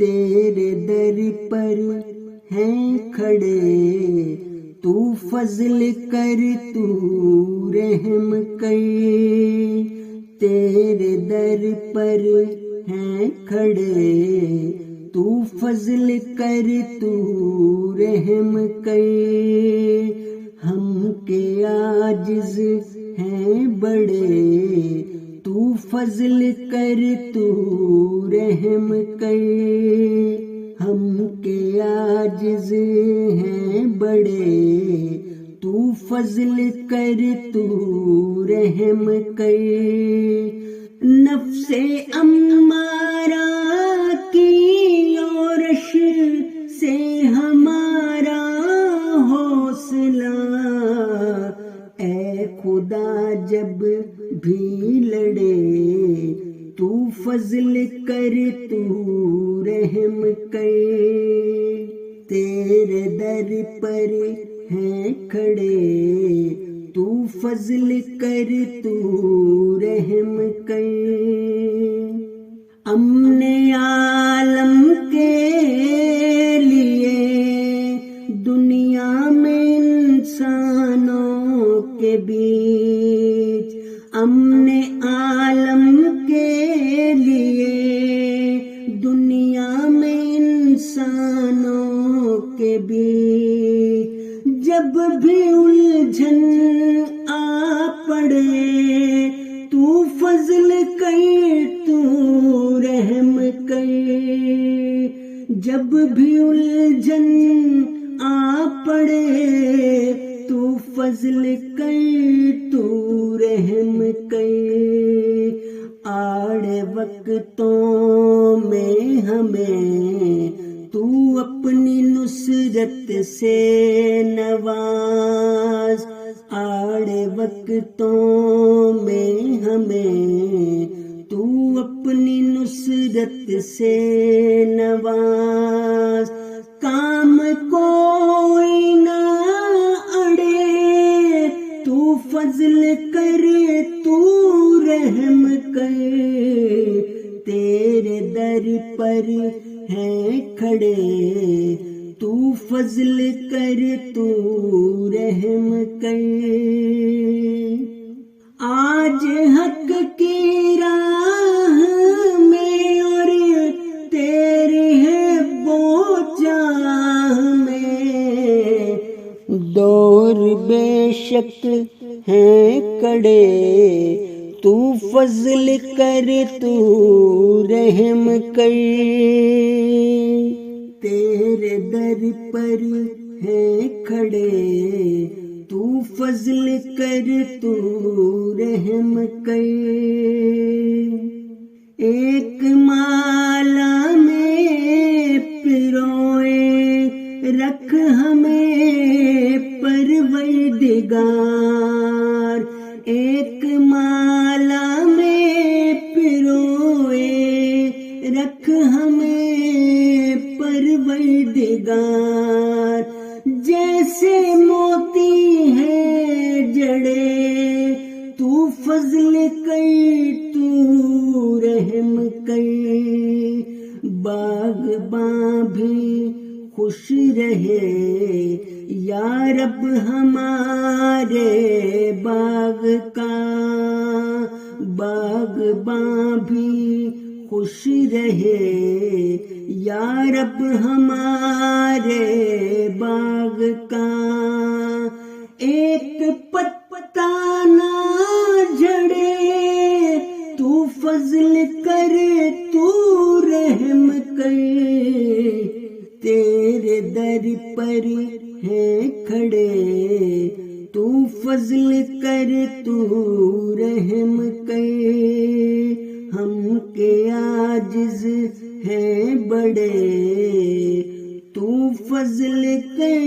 تیرے در پر ہیں کھڑے، تو فضل کر تو رحم کر، تیرے در پر ہیں کھڑے، تو فضل کر تو رحم کر، ہم کے عاجز ہیں بڑے، تو فضل کر تو رحم کر، ہم کے عاجز ہیں بڑے، تو فضل کر تو رحم کر، نفس امارہ کی یورش سے ہمارا حوصلہ، اے خدا جب بھی لڑے، تو فضل کر تو رحم کر، تیرے در پر ہیں کھڑے، تو فضل کر تو رحم کر، امن عالم کے لیے دنیا میں انسانوں کے بیچ، امن عالم کے لیے دنیا میں انسانوں کے بیچ، جب بھی الجھن آ پڑے، تو فضل کر تو رحم کر، جب بھی الجھن آ پڑے، تو فضل کر تو رحم کر، آڑ وقتوں میں ہمیں تو اپنی نصرت سے نواز، آڑ وقتوں میں ہمیں تو اپنی نصرت سے نواز، کام کوئی نہ اڑے، تو فضل کر تو رحم کر، تیرے در پر ہیں کھڑے، تو فضل کر تو رحم کر، آج حق کی راہ میں اور تیری ہے بوچاہ میں، دور بے شک ہیں کڑے، تو فضل کر تو رحم کر، تیرے در پر ہیں کھڑے، تو فضل کر تو رحم کر، ایک مالا میں پروئے رکھ ہمیں پروردگار، ایک مالا میں پروئے رکھ ہمیں پروردگار، جیسے موتی ہے جڑے، تو فضل کر تو رحم کر، باغباں بھی خوش رہے یا رب ہمارے باغ کا، باغباں بھی خوش رہے یا رب ہمارے باغ کا، ایک پتا نہ جھڑے، تو فضل کر تو رحم کر، تیرے در پر ہیں کھڑے، تو فضل کر تو رحم کر، ہم کے عاجز ہیں بڑے، تو فضل کر